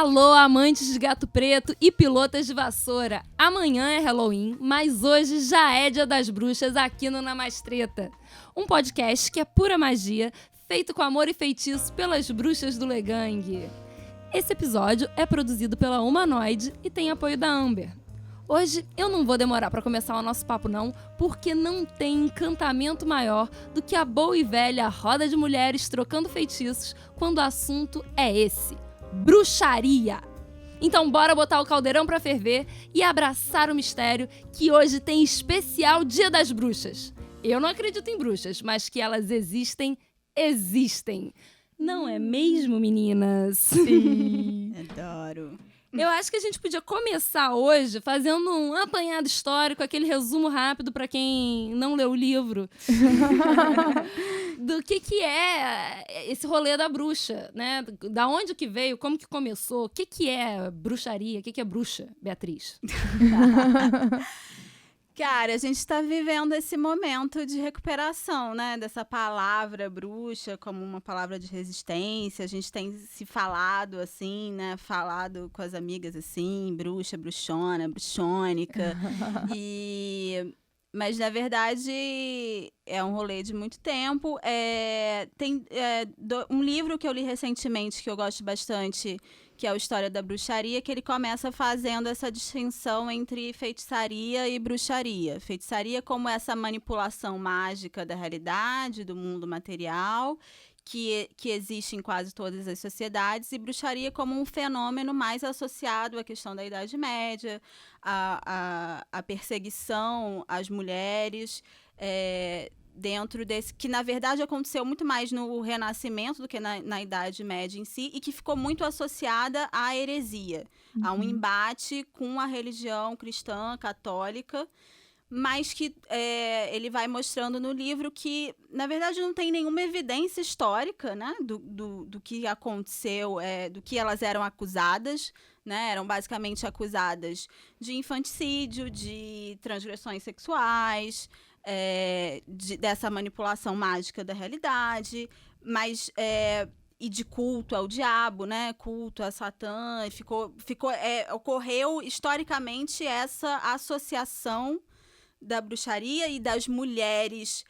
Alô, amantes de gato preto e pilotas de vassoura. Amanhã é Halloween, mas hoje já é Dia das Bruxas aqui no Namastreta. Um podcast que é pura magia, feito com amor e feitiço pelas bruxas do Legang. Esse episódio é produzido pela Humanoide e tem apoio da Amber. Hoje eu não vou demorar para começar o nosso papo não, porque não tem encantamento maior do que a boa e velha roda de mulheres trocando feitiços quando o assunto é esse: bruxaria. Então bora botar o caldeirão pra ferver e abraçar o mistério que hoje tem especial Dia das Bruxas. Eu não acredito em bruxas, mas que elas existem, existem. Não é mesmo, meninas? Sim. Adoro. Eu acho que a gente podia começar hoje fazendo um apanhado histórico, aquele resumo rápido para quem não leu o livro, do que é esse rolê da bruxa, né? Da onde que veio, como que começou, o que é bruxaria, o que é bruxa, Beatriz? Cara, a gente tá vivendo esse momento de recuperação, né? Dessa palavra bruxa como uma palavra de resistência. A gente tem se falado assim, né? Falado com as amigas assim, bruxa, bruxona, bruxônica. Mas, na verdade, é um rolê de muito tempo. Tem um livro que eu li recentemente, que eu gosto bastante, que é a História da Bruxaria, que ele começa fazendo essa distinção entre feitiçaria e bruxaria. Feitiçaria como essa manipulação mágica da realidade, do mundo material, que existe em quase todas as sociedades, e bruxaria como um fenômeno mais associado à questão da Idade Média, à perseguição às mulheres, dentro desse, que na verdade aconteceu muito mais no Renascimento do que na Idade Média em si, e que ficou muito associada à heresia, a um embate com a religião cristã, católica, mas que ele vai mostrando no livro que, na verdade, não tem nenhuma evidência histórica, né, do que aconteceu, do que elas eram acusadas, né, eram basicamente acusadas de infanticídio, de transgressões sexuais, dessa manipulação mágica da realidade, mas e de culto ao diabo, né? Culto a Satã. Ocorreu historicamente essa associação da bruxaria e das mulheres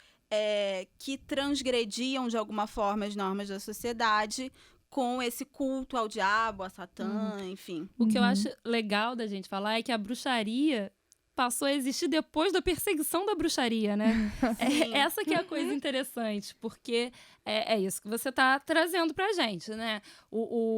que transgrediam de alguma forma as normas da sociedade com esse culto ao diabo, a Satã, enfim. O que eu acho legal da gente falar é que a bruxaria passou a existir depois da perseguição da bruxaria, né? Essa que é a coisa interessante, porque é isso que você tá trazendo pra gente, né?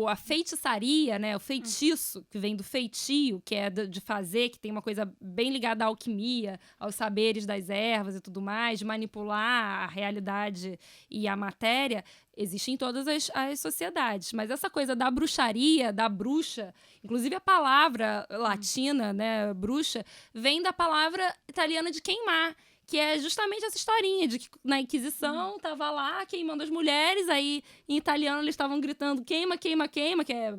A feitiçaria, né? O feitiço, que vem do feitio, que é de fazer, que tem uma coisa bem ligada à alquimia, aos saberes das ervas e tudo mais, de manipular a realidade e a matéria, existe em todas as sociedades. Mas essa coisa da bruxaria, da bruxa, inclusive a palavra latina, né, bruxa, vem da palavra italiana de queimar, que é justamente essa historinha de que na Inquisição tava lá queimando as mulheres, aí em italiano eles estavam gritando queima, queima, queima, que é...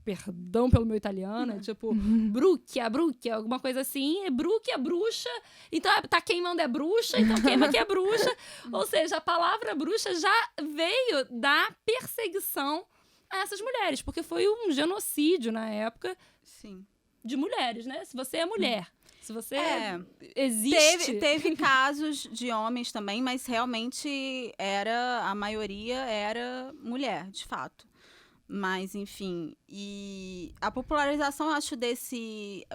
Perdão pelo meu italiano, tipo, brucia, alguma coisa assim, brucia, bruxa, então tá queimando é bruxa, então queima que é bruxa. Ou seja, a palavra bruxa já veio da perseguição a essas mulheres, porque foi um genocídio na época. Sim. De mulheres, né? Se você é mulher, se você existe... Teve casos de homens também, mas realmente a maioria era mulher, de fato. Mas, enfim, e a popularização, acho,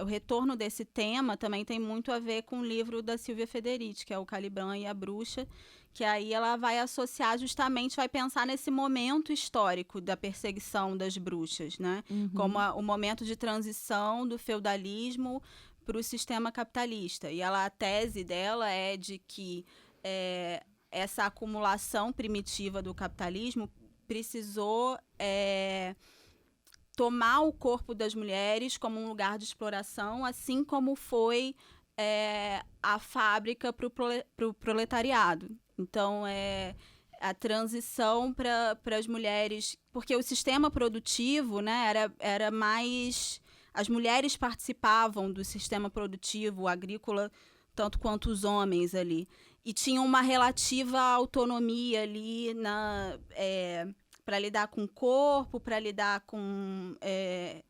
o retorno desse tema também tem muito a ver com o livro da Silvia Federici, que é o Caliban e a Bruxa, que aí ela vai associar justamente, vai pensar nesse momento histórico da perseguição das bruxas, né? Como o momento de transição do feudalismo para o sistema capitalista. E a tese dela é de que essa acumulação primitiva do capitalismo precisou tomar o corpo das mulheres como um lugar de exploração, assim como foi a fábrica para o proletariado. Então, a transição para as mulheres... Porque o sistema produtivo, né, era mais... As mulheres participavam do sistema produtivo agrícola tanto quanto os homens ali. E tinham uma relativa autonomia ali para lidar com o corpo, para lidar com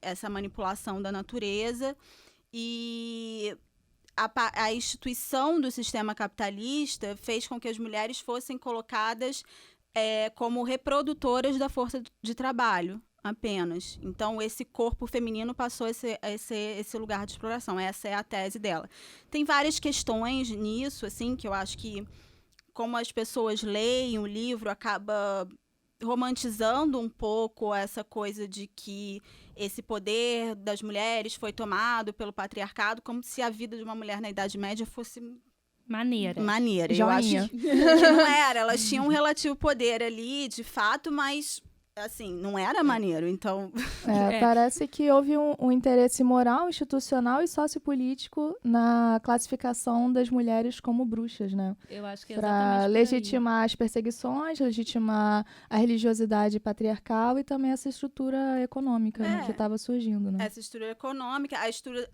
essa manipulação da natureza. E a instituição do sistema capitalista fez com que as mulheres fossem colocadas como reprodutoras da força de trabalho apenas. Então, esse corpo feminino passou a ser esse lugar de exploração. Essa é a tese dela. Tem várias questões nisso, assim, que eu acho que, como as pessoas leem o livro, acaba romantizando um pouco essa coisa de que esse poder das mulheres foi tomado pelo patriarcado, como se a vida de uma mulher na Idade Média fosse maneira. Eu acho que não era. Elas tinham um relativo poder ali, de fato, mas assim, não era maneiro, então... Parece que houve um interesse moral, institucional e sociopolítico na classificação das mulheres como bruxas, né? Eu acho que é para legitimar as perseguições, legitimar a religiosidade patriarcal e também essa estrutura econômica né, que estava surgindo, né? Essa estrutura econômica,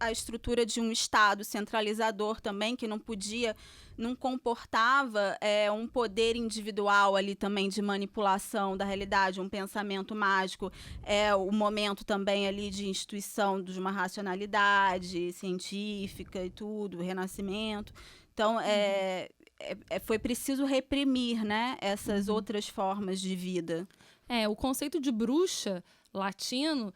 a estrutura de um Estado centralizador também, que não comportava um poder individual ali também de manipulação da realidade, um pensamento mágico, o momento também ali de instituição de uma racionalidade científica e tudo, o Renascimento. Então, foi preciso reprimir, né, essas outras formas de vida. O conceito de bruxa latino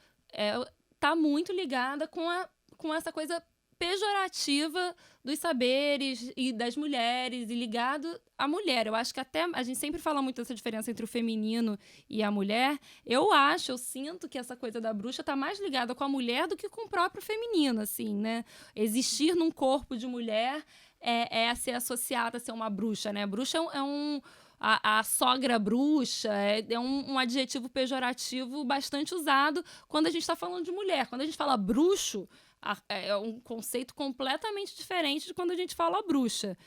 está muito ligada com essa coisa pejorativa dos saberes e das mulheres e ligado à mulher. Eu acho que até a gente sempre fala muito dessa diferença entre o feminino e a mulher. Eu sinto que essa coisa da bruxa está mais ligada com a mulher do que com o próprio feminino, assim, né? Existir num corpo de mulher é ser associada a ser uma bruxa, né? Bruxa a sogra bruxa é um adjetivo pejorativo bastante usado quando a gente está falando de mulher. Quando a gente fala bruxo, é um conceito completamente diferente de quando a gente fala bruxa.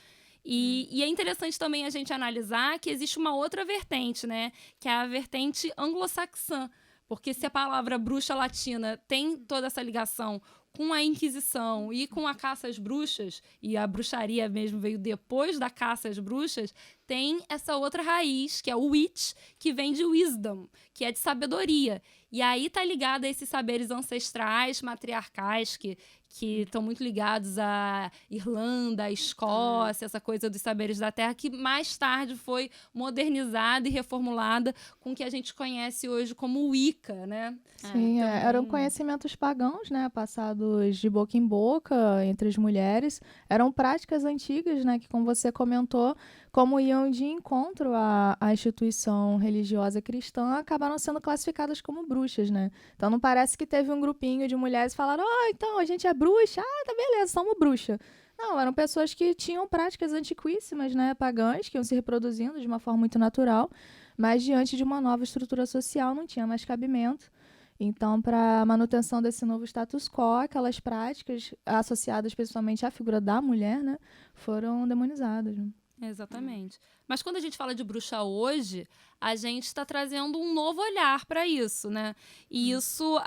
E é interessante também a gente analisar que existe uma outra vertente, né? Que é a vertente anglo-saxã. Porque se a palavra bruxa latina tem toda essa ligação com a Inquisição e com a caça às bruxas, e a bruxaria mesmo veio depois da caça às bruxas, tem essa outra raiz, que é o witch, que vem de wisdom, que é de sabedoria. E aí tá ligado a esses saberes ancestrais, matriarcais, que estão muito ligados à Irlanda, à Escócia, essa coisa dos saberes da terra, que mais tarde foi modernizada e reformulada com o que a gente conhece hoje como Wicca, né? Sim, eram conhecimentos pagãos, né, passados de boca em boca entre as mulheres. Eram práticas antigas, né, que, como você comentou, como iam de encontro à instituição religiosa cristã, acabaram sendo classificadas como bruxas, né? Então não parece que teve um grupinho de mulheres que falaram, então a gente é bruxa, tá beleza, somos bruxa. Não, eram pessoas que tinham práticas antiquíssimas, né, pagãs, que iam se reproduzindo de uma forma muito natural, mas diante de uma nova estrutura social não tinha mais cabimento. Então, para a manutenção desse novo status quo, aquelas práticas associadas principalmente à figura da mulher, né, foram demonizadas. Né? Exatamente. Mas quando a gente fala de bruxa hoje, a gente está trazendo um novo olhar para isso, né? E isso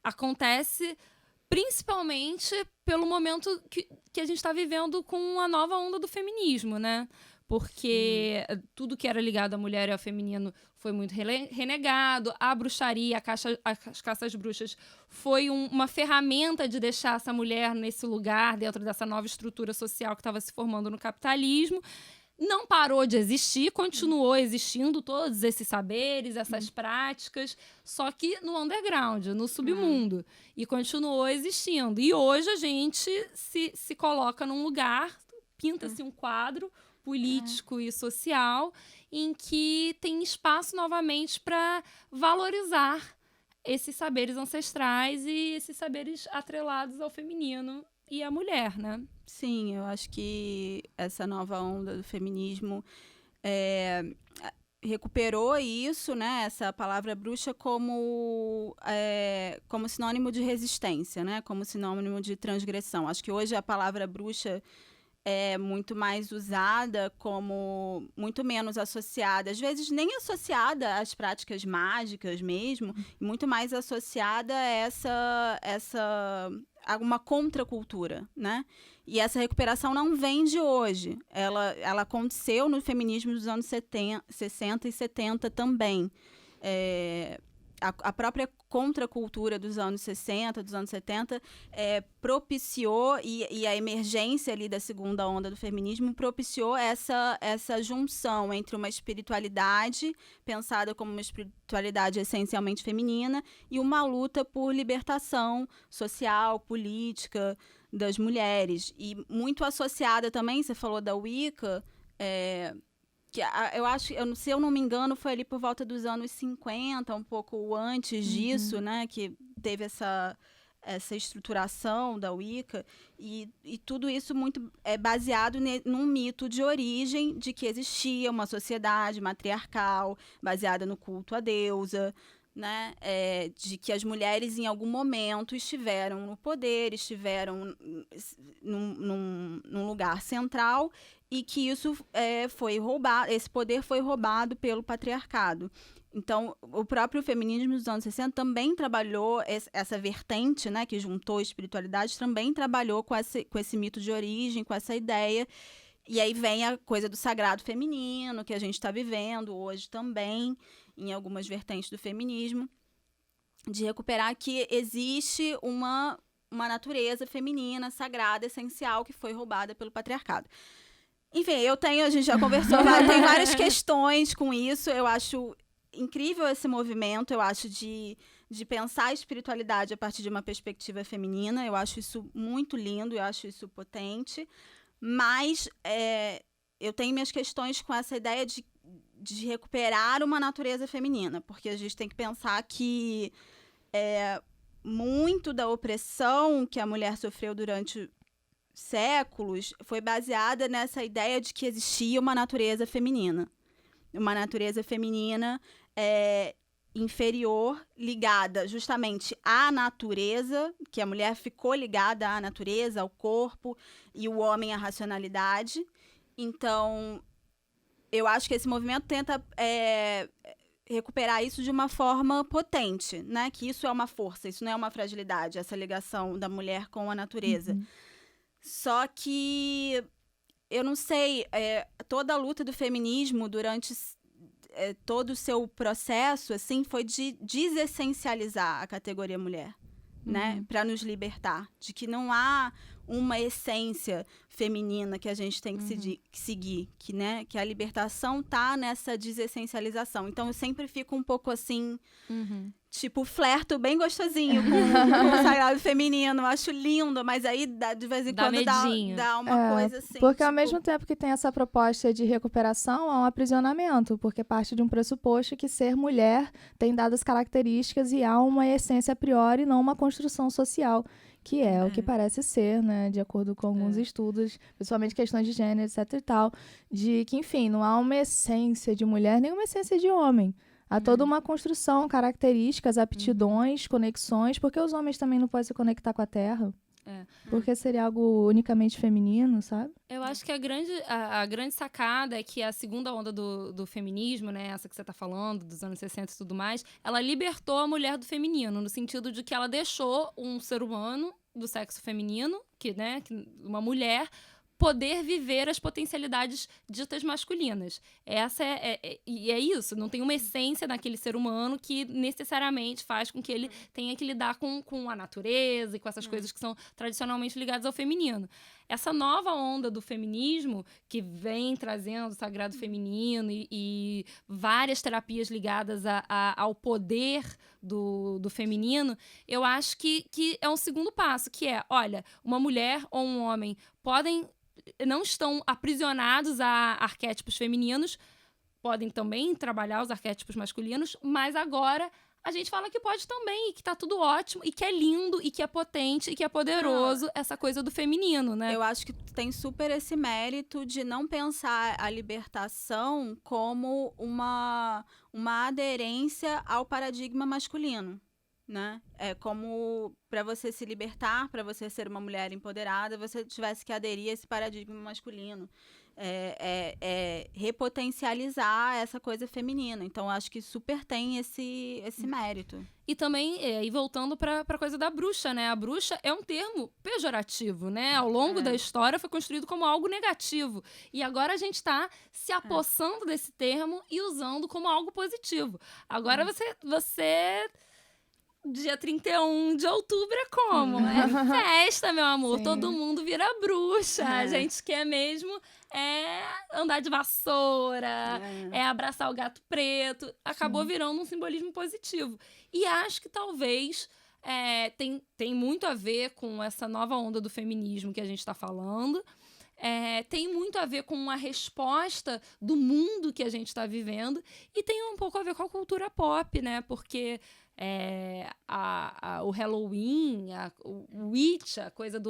acontece principalmente pelo momento que a gente está vivendo com a nova onda do feminismo, né? Porque tudo que era ligado à mulher e ao feminino foi muito renegado. A bruxaria, as caças às bruxas, foi uma ferramenta de deixar essa mulher nesse lugar, dentro dessa nova estrutura social que estava se formando no capitalismo. Não parou de existir, continuou existindo todos esses saberes, essas práticas, só que no underground, no submundo. E continuou existindo. E hoje a gente se coloca num lugar, pinta-se um quadro político e social em que tem espaço novamente para valorizar esses saberes ancestrais e esses saberes atrelados ao feminino e à mulher, né? Sim, eu acho que essa nova onda do feminismo recuperou isso, né? Essa palavra bruxa como sinônimo de resistência, né? Como sinônimo de transgressão. Acho que hoje a palavra bruxa é muito mais usada como muito menos associada, às vezes nem associada às práticas mágicas mesmo, muito mais associada a uma contracultura, né? E essa recuperação não vem de hoje. Ela aconteceu no feminismo dos anos 60 e 70 também. A própria contracultura dos anos 60, dos anos 70, propiciou, e a emergência ali da segunda onda do feminismo propiciou essa junção entre uma espiritualidade pensada como uma espiritualidade essencialmente feminina e uma luta por libertação social, política das mulheres. E muito associada também, você falou da Wicca, eu acho, se eu não me engano, foi ali por volta dos anos 50, um pouco antes disso, né, que teve essa estruturação da Wicca, e tudo isso muito baseado num mito de origem de que existia uma sociedade matriarcal baseada no culto à deusa, né, de que as mulheres em algum momento estiveram no poder, estiveram num lugar central, e que isso foi roubado, esse poder foi roubado pelo patriarcado. Então, o próprio feminismo dos anos 60 também trabalhou essa vertente, né, que juntou a espiritualidade, também trabalhou com esse mito de origem, com essa ideia. E aí vem a coisa do sagrado feminino, que a gente está vivendo hoje também, em algumas vertentes do feminismo, de recuperar que existe uma natureza feminina, sagrada, essencial, que foi roubada pelo patriarcado. Enfim, a gente já conversou, tem várias questões com isso. Eu acho incrível esse movimento, eu acho de pensar a espiritualidade a partir de uma perspectiva feminina. Eu acho isso muito lindo, eu acho isso potente. Mas eu tenho minhas questões com essa ideia de recuperar uma natureza feminina, porque a gente tem que pensar que muito da opressão que a mulher sofreu durante séculos foi baseada nessa ideia de que existia uma natureza feminina. Uma natureza feminina inferior, ligada justamente à natureza, que a mulher ficou ligada à natureza, ao corpo, e o homem à racionalidade. Então, eu acho que esse movimento tenta recuperar isso de uma forma potente, né? Que isso é uma força, isso não é uma fragilidade, essa ligação da mulher com a natureza. Só que, eu não sei, toda a luta do feminismo durante todo o seu processo, assim, foi de desessencializar a categoria mulher, né? Para nos libertar, de que não há uma essência feminina que a gente tem que seguir, que a libertação tá nessa desessencialização. Então, eu sempre fico um pouco assim, tipo, flerto bem gostosinho com o sagrado feminino. Eu acho lindo, mas aí, de vez em quando, dá uma coisa assim. Porque ao mesmo tempo que tem essa proposta de recuperação, há um aprisionamento, porque parte de um pressuposto que ser mulher tem dadas características e há uma essência a priori, não uma construção social, que é o que parece ser, né, de acordo com alguns estudos, principalmente questões de gênero, etc e tal, de que, enfim, não há uma essência de mulher, nem uma essência de homem. Há toda uma construção, características, aptidões, conexões, porque os homens também não podem se conectar com a Terra. Porque seria algo unicamente feminino, sabe? Eu acho que a grande sacada é que a segunda onda do feminismo, né, essa que você está falando, dos anos 60 e tudo mais, ela libertou a mulher do feminino, no sentido de que ela deixou um ser humano do sexo feminino, uma mulher, poder viver as potencialidades ditas masculinas. E é isso, não tem uma essência naquele ser humano que necessariamente faz com que ele tenha que lidar com a natureza e com essas coisas que são tradicionalmente ligadas ao feminino. Essa nova onda do feminismo, que vem trazendo o sagrado feminino e várias terapias ligadas ao poder do feminino, eu acho que é um segundo passo, que é, olha, uma mulher ou um homem não estão aprisionados a arquétipos femininos, podem também trabalhar os arquétipos masculinos, mas agora a gente fala que pode também, e que tá tudo ótimo, e que é lindo, e que é potente, e que é poderoso, essa coisa do feminino, né? Eu acho que tem super esse mérito de não pensar a libertação como uma aderência ao paradigma masculino, né? É como para você se libertar, para você ser uma mulher empoderada, você tivesse que aderir a esse paradigma masculino. Repotencializar essa coisa feminina. Então, acho que super tem esse mérito. E também, e voltando para a coisa da bruxa, né? A bruxa é um termo pejorativo, né? Ao longo da história foi construído como algo negativo. E agora a gente está se apossando desse termo e usando como algo positivo. Agora você dia 31 de outubro é como? É festa, meu amor. Sim. Todo mundo vira bruxa. A gente quer mesmo andar de vassoura, abraçar o gato preto. Acabou virando um simbolismo positivo. E acho que talvez tem muito a ver com essa nova onda do feminismo que a gente está falando. Tem muito a ver com uma resposta do mundo que a gente está vivendo. E tem um pouco a ver com a cultura pop, né? Porque o Halloween, o Witch, a coisa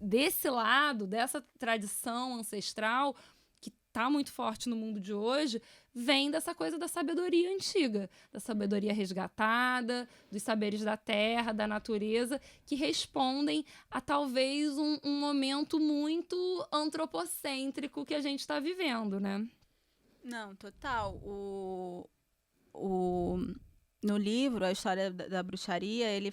desse lado, dessa tradição ancestral, que está muito forte no mundo de hoje, vem dessa coisa da sabedoria antiga, da sabedoria resgatada, dos saberes da terra, da natureza, que respondem a talvez um momento muito antropocêntrico que a gente está vivendo, né? Não, total. No livro, A História da Bruxaria, ele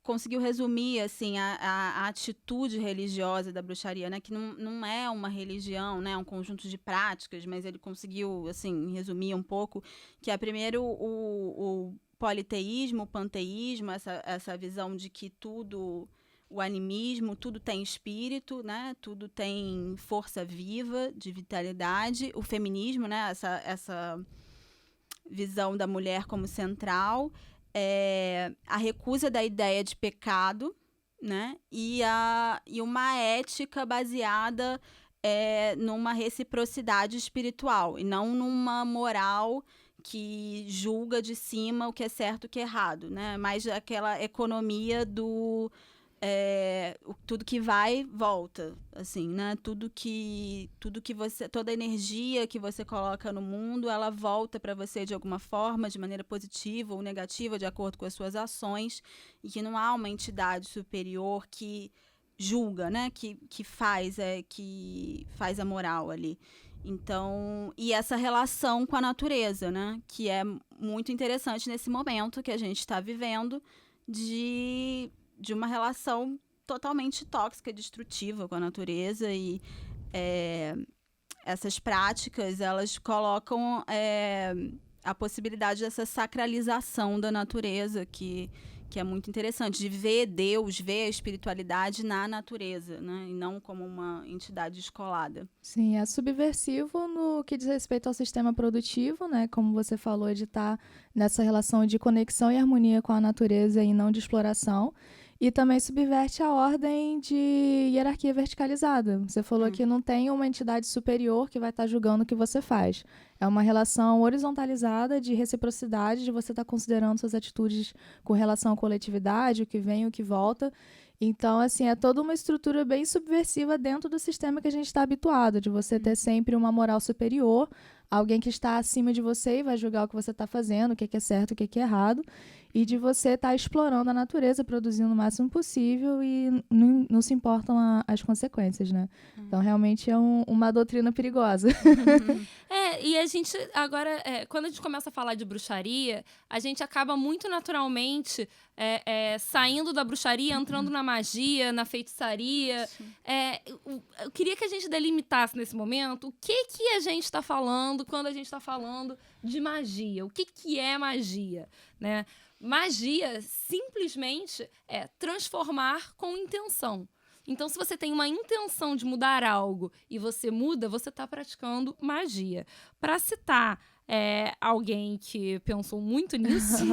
conseguiu resumir assim, a atitude religiosa da bruxaria, né? Que não é uma religião, né? É um conjunto de práticas, mas ele conseguiu assim, resumir um pouco, que é primeiro o politeísmo, o panteísmo, essa visão de que tudo, o animismo, tudo tem espírito, né? Tudo tem força viva, de vitalidade. O feminismo, né? Essa visão da mulher como central, a recusa da ideia de pecado, né? E uma ética baseada numa reciprocidade espiritual e não numa moral que julga de cima o que é certo e o que é errado, né? Mais aquela economia do tudo que vai, volta, assim, né? Tudo que você, toda a energia que você coloca no mundo, ela volta para você de alguma forma, de maneira positiva ou negativa, de acordo com as suas ações, e que não há uma entidade superior que julga, né? Que faz a moral ali. Então, e essa relação com a natureza, né? Que é muito interessante nesse momento que a gente está vivendo de uma relação totalmente tóxica, destrutiva com a natureza, e essas práticas, elas colocam a possibilidade dessa sacralização da natureza, que é muito interessante, de ver Deus, ver a espiritualidade na natureza, né? E não como uma entidade descolada. Sim, é subversivo no que diz respeito ao sistema produtivo, né? Como você falou, de estar nessa relação de conexão e harmonia com a natureza e não de exploração. E também subverte a ordem de hierarquia verticalizada. Você falou que não tem uma entidade superior que vai estar julgando o que você faz. É uma relação horizontalizada de reciprocidade, de você estar considerando suas atitudes com relação à coletividade, o que vem e o que volta. Então, assim, é toda uma estrutura bem subversiva dentro do sistema que a gente está habituado, de você ter sempre uma moral superior, alguém que está acima de você e vai julgar o que você está fazendo, o que é certo, o que é errado, e de você estar explorando a natureza, produzindo o máximo possível e não se importam as consequências, né? Então, realmente é uma doutrina perigosa. E a gente, agora, quando a gente começa a falar de bruxaria, a gente acaba muito naturalmente saindo da bruxaria, entrando na magia, na feitiçaria. Eu queria que a gente delimitasse nesse momento o que a gente está falando quando a gente está falando de magia. O que é magia, né? Magia simplesmente é transformar com intenção. Então, se você tem uma intenção de mudar algo e você muda, você está praticando magia. Para citar alguém que pensou muito nisso,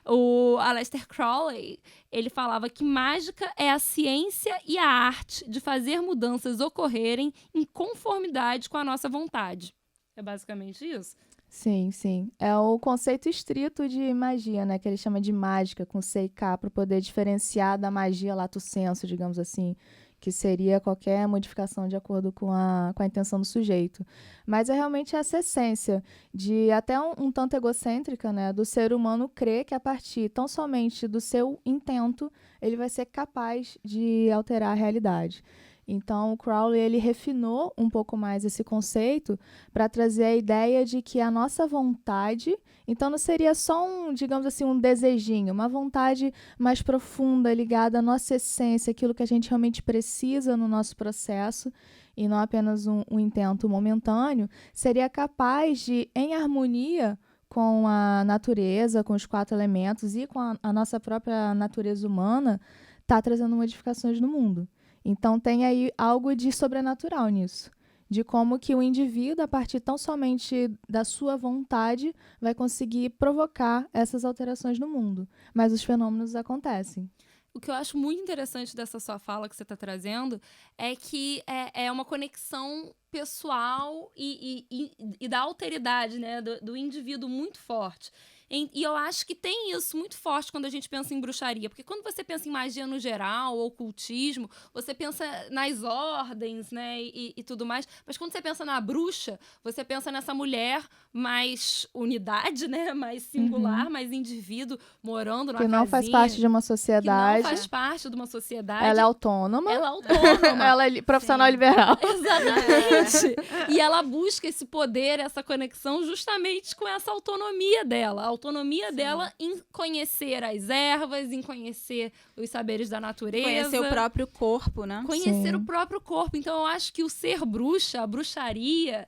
o Aleister Crowley, ele falava que mágica é a ciência e a arte de fazer mudanças ocorrerem em conformidade com a nossa vontade. É basicamente isso. Sim, sim. É o conceito estrito de magia, né? Que ele chama de mágica, com C e K, para poder diferenciar da magia lato sensu, digamos assim, que seria qualquer modificação de acordo com a intenção do sujeito. Mas é realmente essa essência de até um tanto egocêntrica, né, do ser humano crer que a partir tão somente do seu intento ele vai ser capaz de alterar a realidade. Então, o Crowley ele refinou um pouco mais esse conceito para trazer a ideia de que a nossa vontade, então não seria só digamos assim, um desejinho, uma vontade mais profunda, ligada à nossa essência, aquilo que a gente realmente precisa no nosso processo, e não apenas um intento momentâneo, seria capaz de, em harmonia com a natureza, com os 4 elementos e com a nossa própria natureza humana, tá trazendo modificações no mundo. Então, tem aí algo de sobrenatural nisso, de como que o indivíduo, a partir tão somente da sua vontade, vai conseguir provocar essas alterações no mundo. Mas os fenômenos acontecem. O que eu acho muito interessante dessa sua fala que você está trazendo é que é uma conexão pessoal e da alteridade, né, do indivíduo muito forte. E eu acho que tem isso muito forte quando a gente pensa em bruxaria. Porque quando você pensa em magia no geral, ou ocultismo, você pensa nas ordens, né, e tudo mais. Mas quando você pensa na bruxa, você pensa nessa mulher mais unidade, né, mais singular, mais indivíduo, morando numa casinha. Que não faz parte de uma sociedade. Que não faz parte de uma sociedade. Ela é autônoma. Ela é autônoma. Ela é profissional liberal. Exatamente. E ela busca esse poder, essa conexão, justamente com essa autonomia dela. A autonomia dela em conhecer as ervas, em conhecer os saberes da natureza. Conhecer o próprio corpo, né? Conhecer o próprio corpo. Então, eu acho que o ser bruxa, a bruxaria,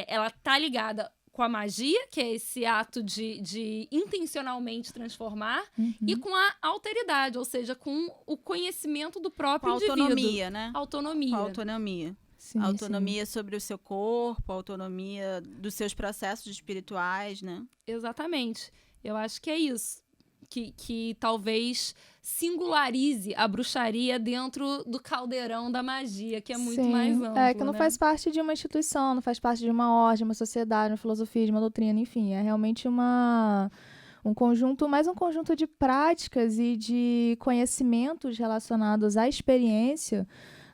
ela tá ligada com a magia, que é esse ato de intencionalmente transformar, e com a alteridade, ou seja, com o conhecimento do próprio indivíduo. Autonomia, né? Autonomia. Com autonomia. Sim, autonomia sobre o seu corpo, autonomia dos seus processos espirituais, né? Exatamente. Eu acho que é isso. Que talvez singularize a bruxaria dentro do caldeirão da magia, que é muito mais amplo. Que não faz parte de uma instituição, não faz parte de uma ordem, uma sociedade, uma filosofia, de uma doutrina, enfim. É realmente um conjunto de práticas e de conhecimentos relacionados à experiência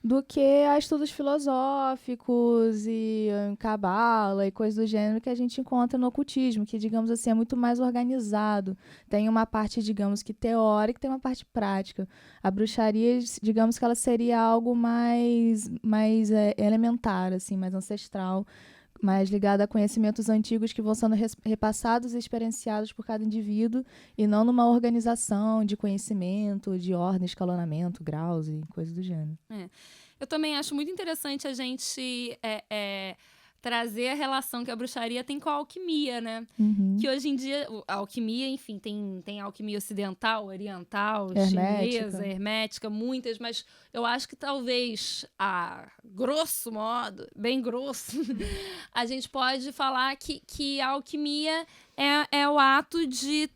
do que a estudos filosóficos e cabala e coisas do gênero que a gente encontra no ocultismo, que, digamos assim, é muito mais organizado. Tem uma parte, digamos que teórica, tem uma parte prática. A bruxaria, digamos que ela seria algo mais elementar, assim, mais ancestral, mais ligada a conhecimentos antigos que vão sendo repassados e experienciados por cada indivíduo, e não numa organização de conhecimento, de ordem, escalonamento, graus e coisas do gênero. Eu também acho muito interessante a gente trazer a relação que a bruxaria tem com a alquimia, né? Que hoje em dia, a alquimia, enfim, tem alquimia ocidental, oriental, chinesa, hermética, muitas, mas eu acho que talvez, a grosso modo, bem grosso, a gente pode falar que a alquimia é o ato de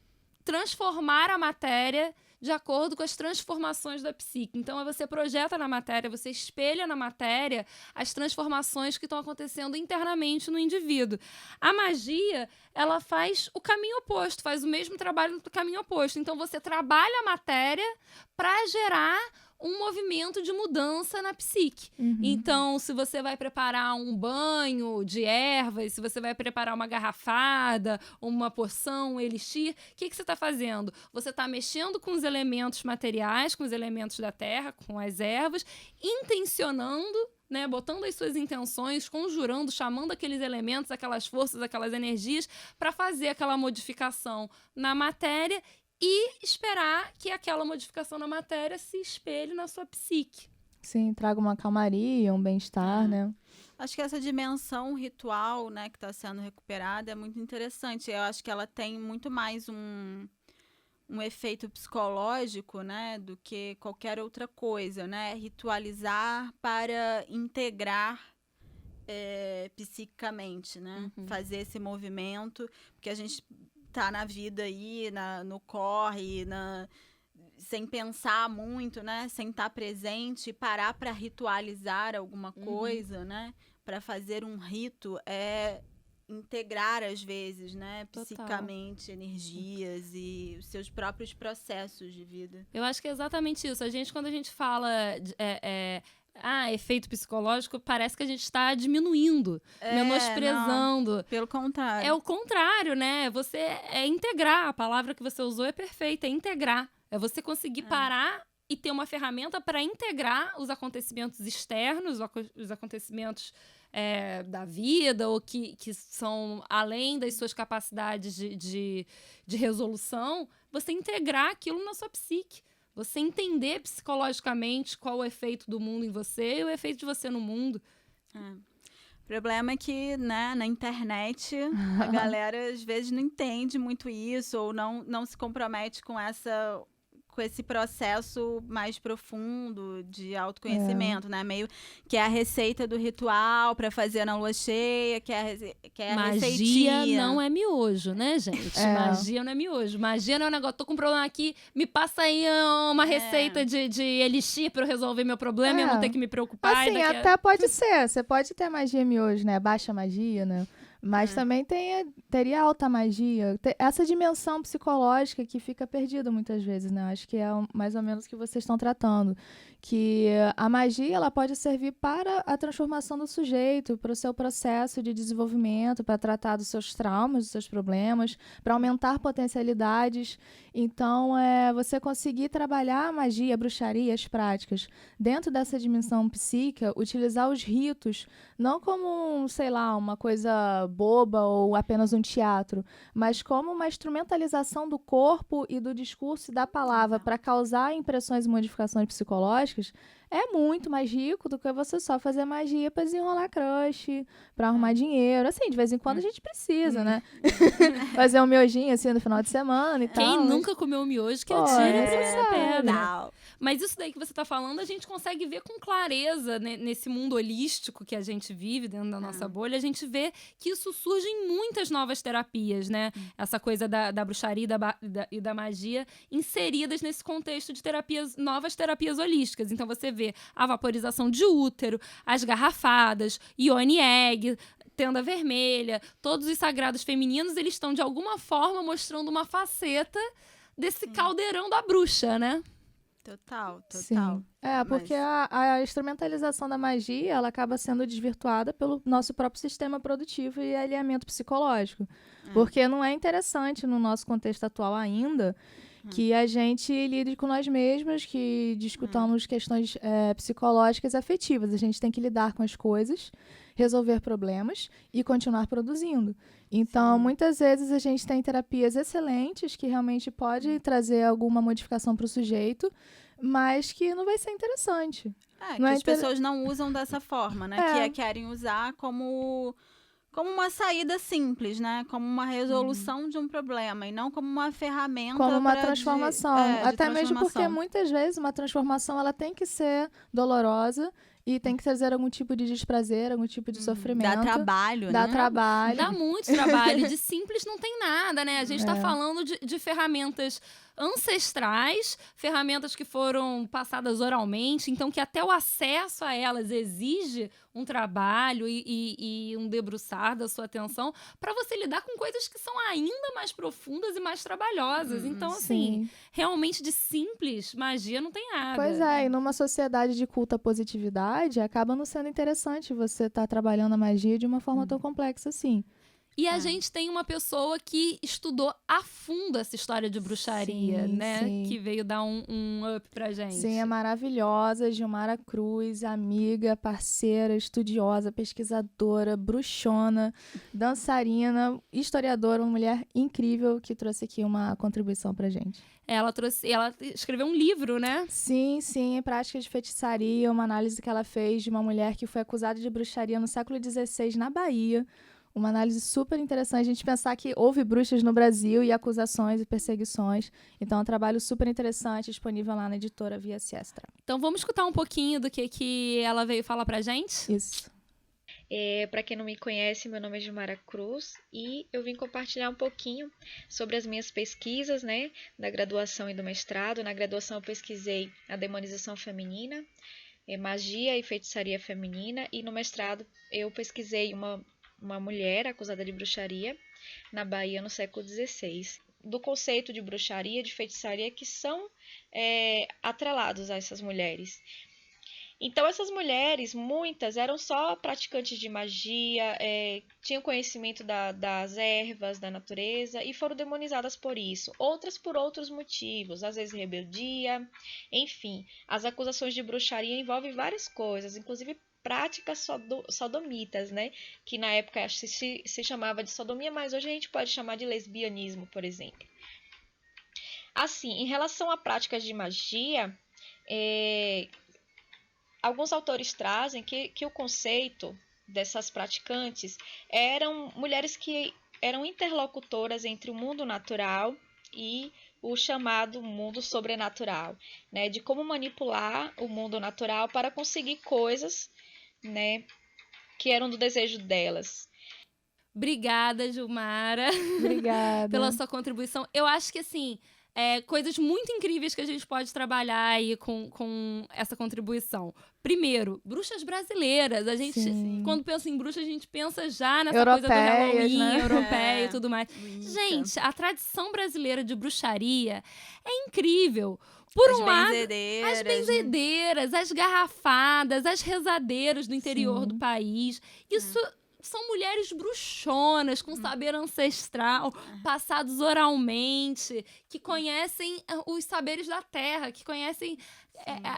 transformar a matéria de acordo com as transformações da psique. Então, você projeta na matéria, você espelha na matéria as transformações que estão acontecendo internamente no indivíduo. A magia, ela faz o caminho oposto, faz o mesmo trabalho do caminho oposto. Então, você trabalha a matéria para gerar um movimento de mudança na psique. Então, se você vai preparar um banho de ervas, se você vai preparar uma garrafada, uma poção, um elixir, o que você está fazendo? Você está mexendo com os elementos materiais, com os elementos da terra, com as ervas, intencionando, né, botando as suas intenções, conjurando, chamando aqueles elementos, aquelas forças, aquelas energias, para fazer aquela modificação na matéria e esperar que aquela modificação na matéria se espelhe na sua psique. Sim, traga uma calmaria, um bem-estar, né? Acho que essa dimensão ritual, né, que está sendo recuperada é muito interessante. Eu acho que ela tem muito mais um efeito psicológico, né, do que qualquer outra coisa, né? Ritualizar para integrar psiquicamente, né? Fazer esse movimento, porque a gente tá na vida aí, no corre, sem pensar muito, né? Sem estar presente, parar para ritualizar alguma coisa, né? Para fazer um rito é integrar, às vezes, né, Total. psicamente, energias e os seus próprios processos de vida. Eu acho que é exatamente isso. Quando a gente fala efeito psicológico, parece que a gente está diminuindo, menosprezando. Não, pelo contrário. É o contrário, né? Você integrar. A palavra que você usou é perfeita, é integrar. É você conseguir parar e ter uma ferramenta para integrar os acontecimentos externos, os acontecimentos da vida, ou que são além das suas capacidades de resolução, você integrar aquilo na sua psique. Você entender psicologicamente qual o efeito do mundo em você e o efeito de você no mundo. O problema é que, né, na internet a galera às vezes não entende muito isso ou não se compromete com esse processo mais profundo de autoconhecimento, né? Meio que é a receita do ritual para fazer na lua cheia, que é a receitinha. Magia não é miojo, né, gente? Magia não é miojo. Magia não é um negócio, tô com um problema aqui, me passa aí uma receita de elixir para eu resolver meu problema e eu não ter que me preocupar. Assim, até pode ser. Você pode ter magia miojo, né? Baixa magia, né? Mas também teria alta magia. Essa dimensão psicológica que fica perdida muitas vezes, né? Acho que é mais ou menos o que vocês estão tratando. Que a magia, ela pode servir para a transformação do sujeito, para o seu processo de desenvolvimento, para tratar dos seus traumas, dos seus problemas, para aumentar potencialidades. Então, você conseguir trabalhar a magia, a bruxaria, as práticas dentro dessa dimensão psíquica, utilizar os ritos, não como, sei lá, uma coisa boba ou apenas um teatro, mas como uma instrumentalização do corpo e do discurso e da palavra para causar impressões e modificações psicológicas, é muito mais rico do que você só fazer magia para desenrolar crush, para arrumar dinheiro. Assim, de vez em quando a gente precisa, né? Fazer um miojinho assim no final de semana e tal. Quem nunca comeu um miojo que atira a primeira pedra. Não. Mas isso daí que você tá falando, a gente consegue ver com clareza, né, nesse mundo holístico que a gente vive dentro da nossa bolha. A gente vê que isso surge em muitas novas terapias, né? Essa coisa da bruxaria e da magia inseridas nesse contexto de novas terapias holísticas. Então você vê a vaporização de útero, as garrafadas, Yoni Egg, tenda vermelha, todos os sagrados femininos, eles estão de alguma forma mostrando uma faceta desse caldeirão da bruxa, né? Total. Sim. Porque a instrumentalização da magia, ela acaba sendo desvirtuada pelo nosso próprio sistema produtivo e alinhamento psicológico. Porque não é interessante no nosso contexto atual ainda que a gente lide com nós mesmos, que discutamos questões psicológicas e afetivas. A gente tem que lidar com as coisas, resolver problemas e continuar produzindo. Então, muitas vezes a gente tem terapias excelentes que realmente pode trazer alguma modificação para o sujeito, mas que não vai ser interessante. As pessoas não usam dessa forma, né? Que querem usar como uma saída simples, né? Como uma resolução de um problema e não como uma ferramenta como uma transformação. Até mesmo porque muitas vezes uma transformação ela tem que ser dolorosa e tem que trazer algum tipo de desprazer, algum tipo de sofrimento. Dá trabalho, Dá né? trabalho. Dá muito trabalho. De simples não tem nada, né? A gente está falando de ferramentas ancestrais, ferramentas que foram passadas oralmente, então que até o acesso a elas exige um trabalho e um debruçar da sua atenção para você lidar com coisas que são ainda mais profundas e mais trabalhosas. Então, assim, realmente de simples, magia não tem nada. Pois é, e numa sociedade de culto à positividade, acaba não sendo interessante você estar trabalhando a magia de uma forma tão complexa assim. E a gente tem uma pessoa que estudou a fundo essa história de bruxaria, né? Sim. Que veio dar um up pra gente. Sim, é maravilhosa. Gilmara Cruz, amiga, parceira, estudiosa, pesquisadora, bruxona, dançarina, historiadora, uma mulher incrível que trouxe aqui uma contribuição pra gente. Ela escreveu um livro, né? Sim, Prática de Feitiçaria, uma análise que ela fez de uma mulher que foi acusada de bruxaria no século XVI na Bahia. Uma análise super interessante, a gente pensar que houve bruxas no Brasil e acusações e perseguições. Então, é um trabalho super interessante, disponível lá na editora Via Siestra. Então, vamos escutar um pouquinho do que ela veio falar pra gente? Isso. Para quem não me conhece, meu nome é Gilmara Cruz e eu vim compartilhar um pouquinho sobre as minhas pesquisas, né, da graduação e do mestrado. Na graduação eu pesquisei a demonização feminina, magia e feitiçaria feminina, e no mestrado eu pesquisei uma uma mulher acusada de bruxaria na Bahia no século XVI. Do conceito de bruxaria, de feitiçaria, que são atrelados a essas mulheres. Então, essas mulheres, muitas, eram só praticantes de magia, tinham conhecimento das ervas, da natureza, e foram demonizadas por isso. Outras por outros motivos, às vezes rebeldia, enfim. As acusações de bruxaria envolvem várias coisas, inclusive práticas sodomitas, né? Que na época se chamava de sodomia, mas hoje a gente pode chamar de lesbianismo, por exemplo. Assim, em relação a práticas de magia, alguns autores trazem que o conceito dessas praticantes eram mulheres que eram interlocutoras entre o mundo natural e o chamado mundo sobrenatural, né? De como manipular o mundo natural para conseguir coisas, né, que eram do desejo delas. Obrigada, Gilmara. Obrigada. Pela sua contribuição. Eu acho que, assim, coisas muito incríveis que a gente pode trabalhar aí com essa contribuição. Primeiro, bruxas brasileiras. A gente, quando pensa em bruxa, a gente pensa já nessa coisa do Halloween, né? europeia e tudo mais. Gente, a tradição brasileira de bruxaria é incrível. Por um lado, as benzedeiras, as garrafadas, as rezadeiras do interior do país. Isso são mulheres bruxonas, com saber ancestral, passados oralmente, que conhecem os saberes da terra, que conhecem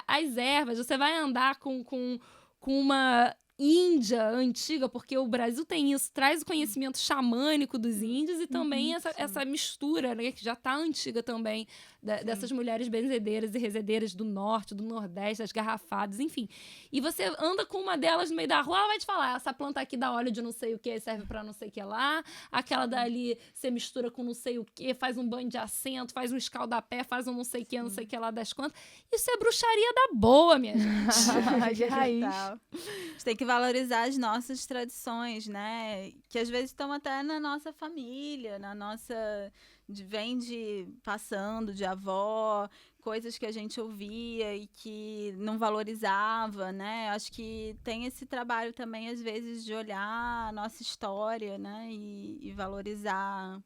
as ervas. Você vai andar com uma Índia antiga, porque o Brasil tem isso, traz o conhecimento xamânico dos índios e também essa mistura, né, que já está antiga também, dessas mulheres benzedeiras e rezedeiras do norte, do nordeste, das garrafadas, enfim. E você anda com uma delas no meio da rua, ela vai te falar, essa planta aqui dá óleo de não sei o que, serve para não sei o que lá, aquela dali você mistura com não sei o que, faz um banho de assento, faz um escaldapé, faz um não sei o que lá das quantas. Isso é bruxaria da boa, minha gente. De raiz. A gente tem que valorizar as nossas tradições, né? Que às vezes estão até na nossa família, na nossa... vem passando de avó, coisas que a gente ouvia e que não valorizava, né? Acho que tem esse trabalho também, às vezes, de olhar a nossa história, né? E valorizar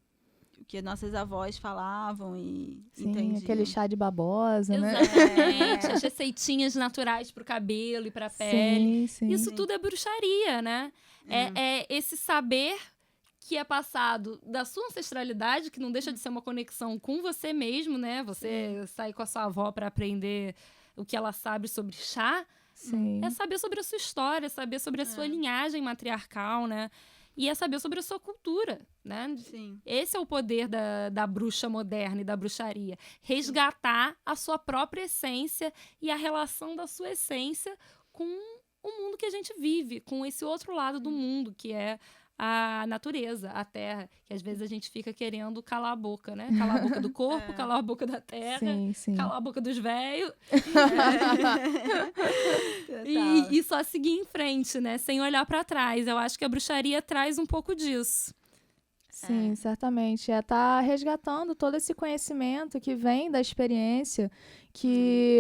o que nossas avós falavam e entendiam. Aquele chá de babosa, né? Exatamente. As receitinhas naturais pro cabelo e pra pele. Isso tudo é bruxaria, né? É esse saber que é passado da sua ancestralidade, que não deixa de ser uma conexão com você mesmo, né? Você sai com a sua avó para aprender o que ela sabe sobre chá. É saber sobre a sua história, saber sobre a sua linhagem matriarcal, né? E é saber sobre a sua cultura, né? Sim. Esse é o poder da bruxa moderna e da bruxaria. Resgatar a sua própria essência e a relação da sua essência com o mundo que a gente vive, com esse outro lado do mundo, que é a natureza, a terra, que às vezes a gente fica querendo calar a boca, né? Calar a boca do corpo, calar a boca da terra, calar a boca dos velhos. E só seguir em frente, né? Sem olhar para trás. Eu acho que a bruxaria traz um pouco disso. Sim, certamente. Tá resgatando todo esse conhecimento que vem da experiência, que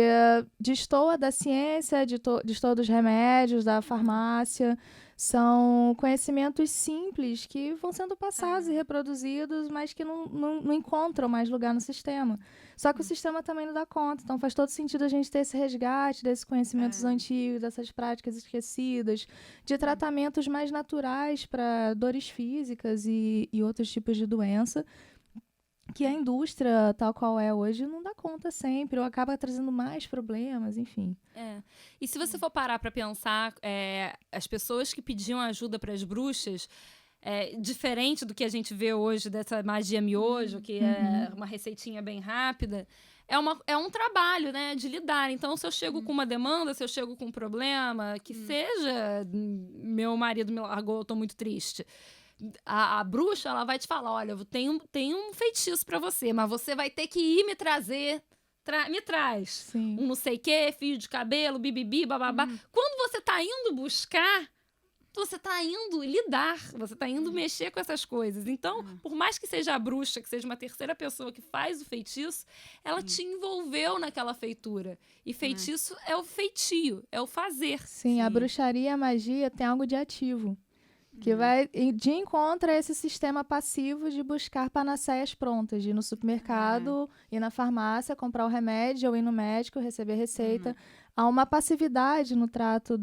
destoa da ciência, destoa dos remédios, da farmácia. São conhecimentos simples que vão sendo passados e reproduzidos, mas que não encontram mais lugar no sistema. Só que o sistema também não dá conta. Então faz todo sentido a gente ter esse resgate desses conhecimentos antigos, dessas práticas esquecidas, de tratamentos mais naturais para dores físicas e outros tipos de doença, que a indústria, tal qual é hoje, não dá conta sempre, ou acaba trazendo mais problemas, enfim. E se você for parar para pensar, as pessoas que pediam ajuda para as bruxas, diferente do que a gente vê hoje dessa magia miojo, que é uma receitinha bem rápida, é um trabalho, né, de lidar. Então, se eu chego com uma demanda, se eu chego com um problema, que seja, meu marido me largou, eu tô muito triste. A bruxa, ela vai te falar, olha, eu tenho um feitiço pra você, mas você vai ter que ir me trazer, me traz um não sei o que, fio de cabelo, bibibi, bababá. Quando você tá indo buscar, você tá indo lidar, você tá indo mexer com essas coisas. Então, por mais que seja a bruxa, que seja uma terceira pessoa que faz o feitiço, ela te envolveu naquela feitura. E feitiço é o feitio, é o fazer. Sim, a bruxaria e a magia tem algo de ativo. Que vai de encontro a esse sistema passivo de buscar panaceias prontas, de ir no supermercado, ir na farmácia, comprar o remédio, ou ir no médico, receber receita. Há uma passividade no trato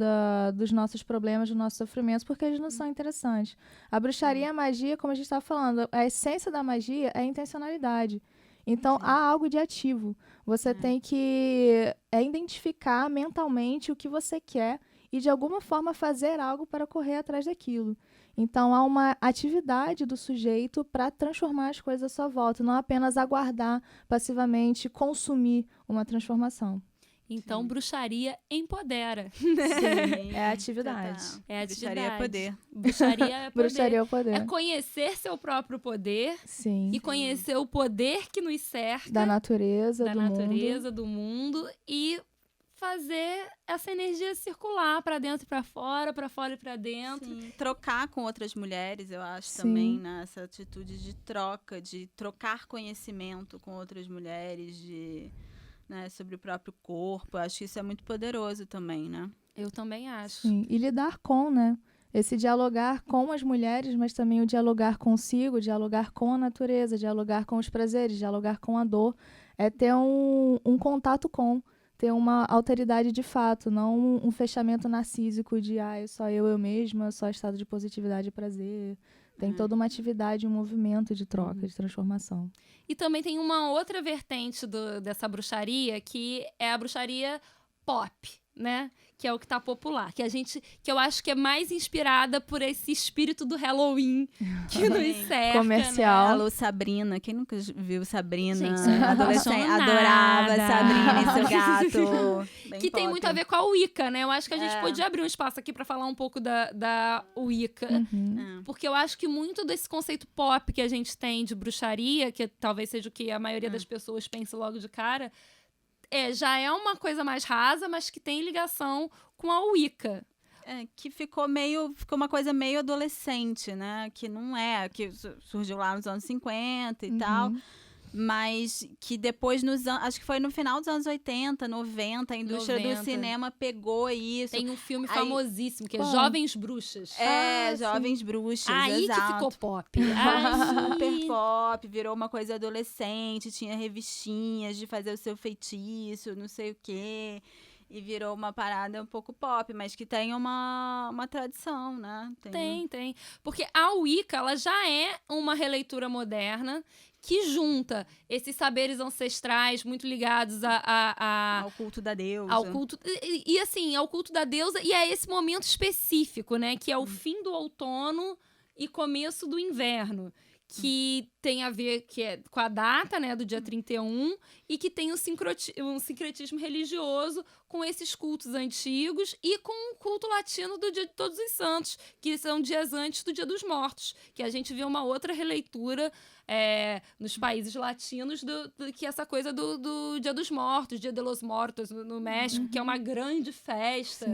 dos nossos problemas, dos nossos sofrimentos, porque eles não são interessantes. A bruxaria e a magia, como a gente estava falando, a essência da magia é a intencionalidade. Então, há algo de ativo. Você tem que identificar mentalmente o que você quer e, de alguma forma, fazer algo para correr atrás daquilo. Então, há uma atividade do sujeito para transformar as coisas à sua volta, não apenas aguardar passivamente, consumir uma transformação. Então, bruxaria empodera. Sim, É a atividade. É a Bruxaria é poder. Bruxaria é poder. Bruxaria é o poder. É conhecer seu próprio poder Sim. e conhecer o poder que nos cerca. Da natureza, da do natureza, do mundo. E fazer essa energia circular para dentro e para fora e para dentro. Sim. Trocar com outras mulheres, eu acho Sim. também, né? Essa atitude de troca, de trocar conhecimento com outras mulheres, né, sobre o próprio corpo. Eu acho que isso é muito poderoso também, né? Eu também acho. Sim. E lidar com, né? Esse dialogar com as mulheres, mas também o dialogar consigo, dialogar com a natureza, dialogar com os prazeres, dialogar com a dor. É ter um contato com, ter uma alteridade de fato, não um fechamento narcísico de só eu mesma, só estado de positividade e prazer. Tem toda uma atividade, um movimento de troca, de transformação. E também tem uma outra vertente dessa bruxaria, que é a bruxaria pop, né? Que é o que tá popular. Que eu acho que é mais inspirada por esse espírito do Halloween que nos cerca. Comercial. Né? Alô, Sabrina. Quem nunca viu Sabrina? Gente, sou Adolescente. apaixonada. Adorava Sabrina e seu gato. Bem Que tem pop. muito a ver com a Wicca, né? Eu acho que a gente podia abrir um espaço aqui pra falar um pouco da Wicca. Porque eu acho que muito desse conceito pop que a gente tem de bruxaria, que talvez seja o que a maioria das pessoas pense logo de cara, já é uma coisa mais rasa, mas que tem ligação com a Wicca. Que ficou uma coisa meio adolescente, né? Que não que surgiu lá nos anos 50 e tal. Mas que depois, acho que foi no final dos anos 80, 90, a indústria do cinema pegou isso. Tem um filme famosíssimo, que é Jovens Bruxas. Jovens Bruxas, Aí exato. que ficou pop. Super pop, virou uma coisa adolescente, tinha revistinhas de fazer o seu feitiço, não sei o quê. E virou uma parada um pouco pop, mas que tem uma tradição, né? Tem. Porque a Wicca, ela já é uma releitura moderna que junta esses saberes ancestrais muito ligados ao culto da deusa. Ao culto, assim, ao culto da deusa e a esse momento específico, né? Que é o fim do outono e começo do inverno. Que tem a ver com a data, né, do dia 31, e que tem um sincretismo religioso com esses cultos antigos e com o culto latino do Dia de Todos os Santos, que são dias antes do Dia dos Mortos, que a gente vê uma outra releitura nos países latinos que essa coisa do Dia dos Mortos, Dia de los Mortos no México, que é uma grande festa,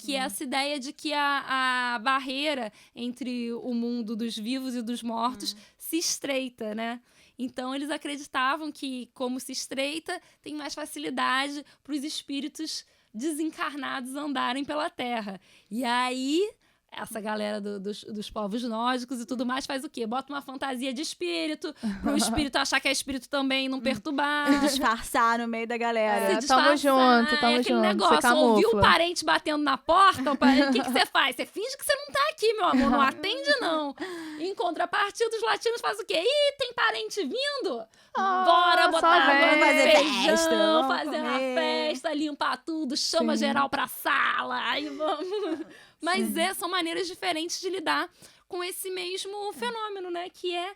que é essa ideia de que a barreira entre o mundo dos vivos e dos mortos se estreita, né? Então, eles acreditavam que, como se estreita, tem mais facilidade para os espíritos desencarnados andarem pela Terra. E aí, essa galera dos povos nórdicos e tudo mais faz o quê? Bota uma fantasia de espírito, para o espírito achar que é espírito também, não perturbar. Disfarçar no meio da galera. Tamo junto, tamo junto. Negócio, ouviu o parente batendo na porta, o que você faz? Você finge que você não tá aqui, meu amor, não atende não. Em contrapartida, os latinos fazem o quê? Ih, tem parente vindo? Bora botar água, fazer feijão, festa, fazer uma festa, limpar tudo, chama geral pra sala, aí vamos... Mas são maneiras diferentes de lidar com esse mesmo fenômeno, né? Que é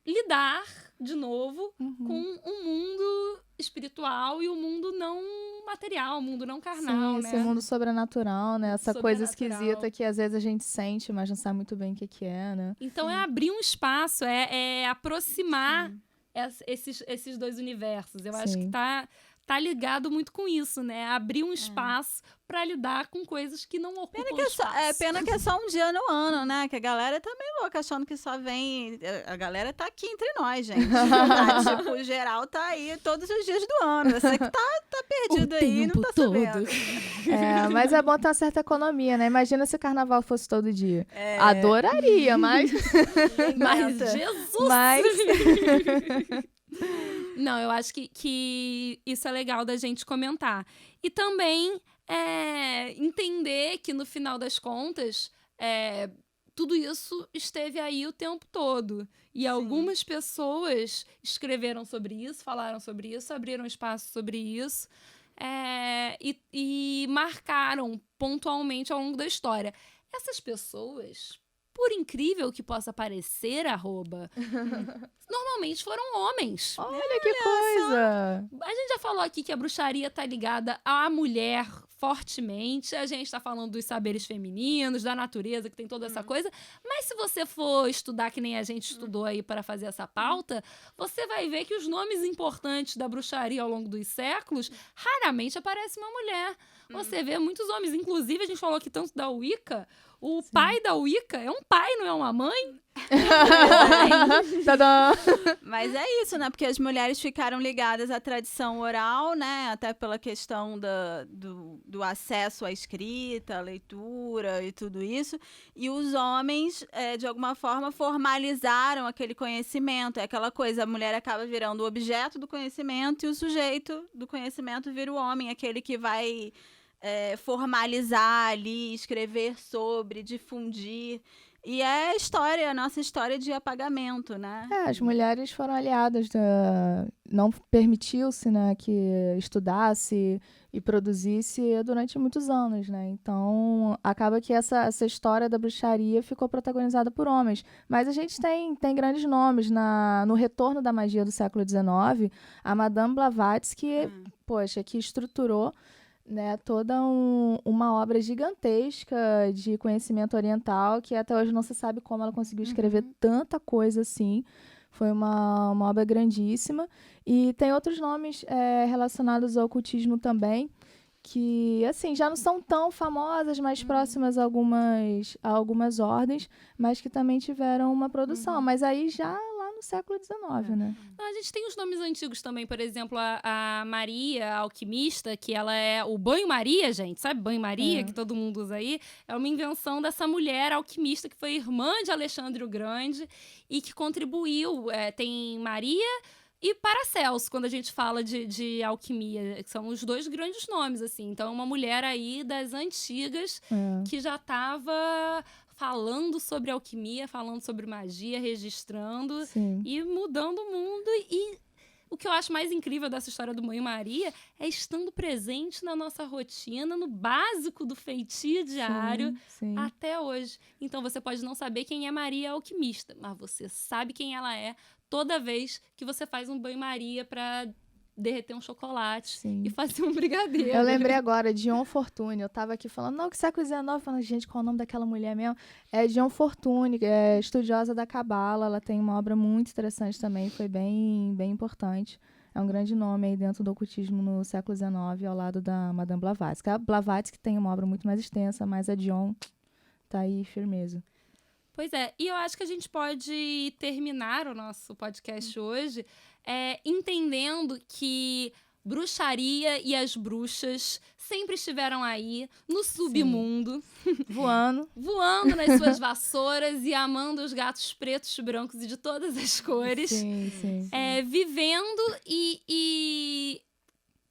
lidar, de novo, com um mundo espiritual e o mundo não material, o mundo não carnal, né? Esse mundo sobrenatural, né? Essa coisa Sobrenatural. esquisita que às vezes a gente sente, mas não sabe muito bem o que é, né? Então é abrir um espaço, é aproximar esses dois universos. Eu acho que tá tá ligado muito com isso, né? Abrir um espaço para lidar com coisas que não ocupam espaço. Pena que é só um dia no ano, né? Que a galera tá meio louca, achando que só vem... A galera tá aqui entre nós, gente. Tá, tipo, geral tá aí todos os dias do ano. Você que tá perdido aí e não tá sabendo. Mas é bom ter uma certa economia, né? Imagina se o carnaval fosse todo dia. Adoraria, mas... Mas, Jesus! Mas... Não, eu acho que isso é legal da gente comentar. E também entender que, no final das contas, tudo isso esteve aí o tempo todo. E algumas pessoas escreveram sobre isso, falaram sobre isso, abriram espaço sobre isso e marcaram pontualmente ao longo da história. Essas pessoas, por incrível que possa parecer, normalmente foram homens. Olha que coisa! A gente já falou aqui que a bruxaria tá ligada à mulher fortemente. A gente tá falando dos saberes femininos, da natureza, que tem toda essa coisa. Mas se você for estudar, que nem a gente estudou aí para fazer essa pauta, você vai ver que os nomes importantes da bruxaria ao longo dos séculos, raramente aparece uma mulher. Você vê muitos homens. Inclusive, a gente falou aqui tanto da Wicca. O pai da Wicca é um pai, não é uma mãe? Mas é isso, né? Porque as mulheres ficaram ligadas à tradição oral, né? Até pela questão do acesso à escrita, à leitura e tudo isso. E os homens, de alguma forma, formalizaram aquele conhecimento. É aquela coisa, a mulher acaba virando o objeto do conhecimento e o sujeito do conhecimento vira o homem, aquele que vai... formalizar ali, escrever sobre, difundir. E é a nossa história de apagamento, né? As mulheres foram aliadas, não permitiu-se, né, que estudasse e produzisse durante muitos anos, né? Então, acaba que essa história da bruxaria ficou protagonizada por homens. Mas a gente tem grandes nomes. No retorno da magia do século XIX, a Madame Blavatsky, que estruturou, né, toda uma obra gigantesca de conhecimento oriental, que até hoje não se sabe como ela conseguiu escrever tanta coisa assim. Foi uma obra grandíssima. E tem outros nomes relacionados ao ocultismo também, que assim, já não são tão famosas, mais próximas a algumas ordens, mas que também tiveram uma produção. Mas aí já lá no século XIX, né? A gente tem os nomes antigos também, por exemplo, a Maria, a alquimista, que ela é o banho-maria, gente, sabe? Banho-maria, que todo mundo usa aí. É uma invenção dessa mulher alquimista que foi irmã de Alexandre o Grande e que contribuiu. Tem Maria e Paracelso, quando a gente fala de alquimia, que são os dois grandes nomes, assim. Então, uma mulher aí das antigas que já estava falando sobre alquimia, falando sobre magia, registrando e mudando o mundo. E o que eu acho mais incrível dessa história do banho-maria é estando presente na nossa rotina, no básico do feitio diário até hoje. Então, você pode não saber quem é Maria alquimista, mas você sabe quem ela é toda vez que você faz um banho-maria para derreter um chocolate e fazer um brigadeiro. Eu lembrei agora de Dion Fortune. Eu tava aqui falando, não, que século XIX, falando, gente, qual é o nome daquela mulher mesmo? É Dion Fortune, é estudiosa da Cabala. Ela tem uma obra muito interessante também, foi bem, bem importante. É um grande nome aí dentro do ocultismo no século XIX, ao lado da Madame Blavatsky. A Blavatsky tem uma obra muito mais extensa, mas a Dion tá aí firmeza. Pois é, e eu acho que a gente pode terminar o nosso podcast hoje entendendo que bruxaria e as bruxas sempre estiveram aí no submundo, voando nas suas vassouras e amando os gatos pretos, brancos e de todas as cores, vivendo e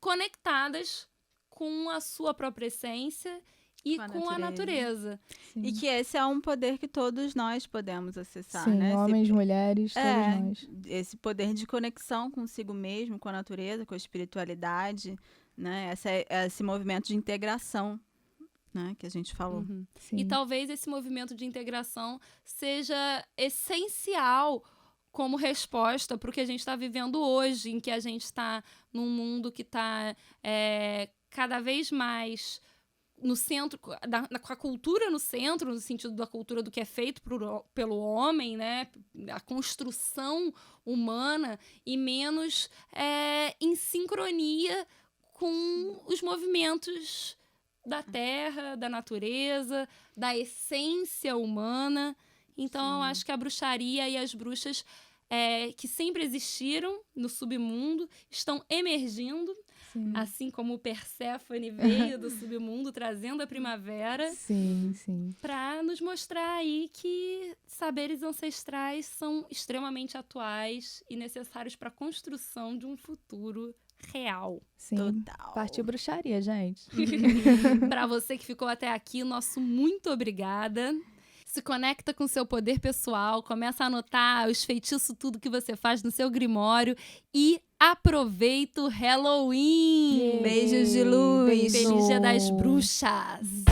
conectadas com a sua própria essência e com a natureza. E que esse é um poder que todos nós podemos acessar, Sim, né? Homens, mulheres, todos nós. Esse poder de conexão consigo mesmo, com a natureza, com a espiritualidade, né? Esse movimento de integração, né? Que a gente falou. E talvez esse movimento de integração seja essencial como resposta para o que a gente está vivendo hoje, em que a gente está num mundo que está cada vez mais no centro, com a cultura no centro, no sentido da cultura do que é feito pelo homem, né? A construção humana, e menos em sincronia com os movimentos da terra, da natureza, da essência humana. Então, eu acho que a bruxaria e as bruxas que sempre existiram no submundo estão emergindo, assim como Perséfone veio do submundo trazendo a primavera. Sim. Para nos mostrar aí que saberes ancestrais são extremamente atuais e necessários para a construção de um futuro real. Sim. Total. Partiu bruxaria, gente. Para você que ficou até aqui, nosso muito obrigada. Se conecta com seu poder pessoal, começa a anotar os feitiços, tudo que você faz no seu grimório e aproveita o Halloween! Beijos de luz! Feliz Dia das Bruxas!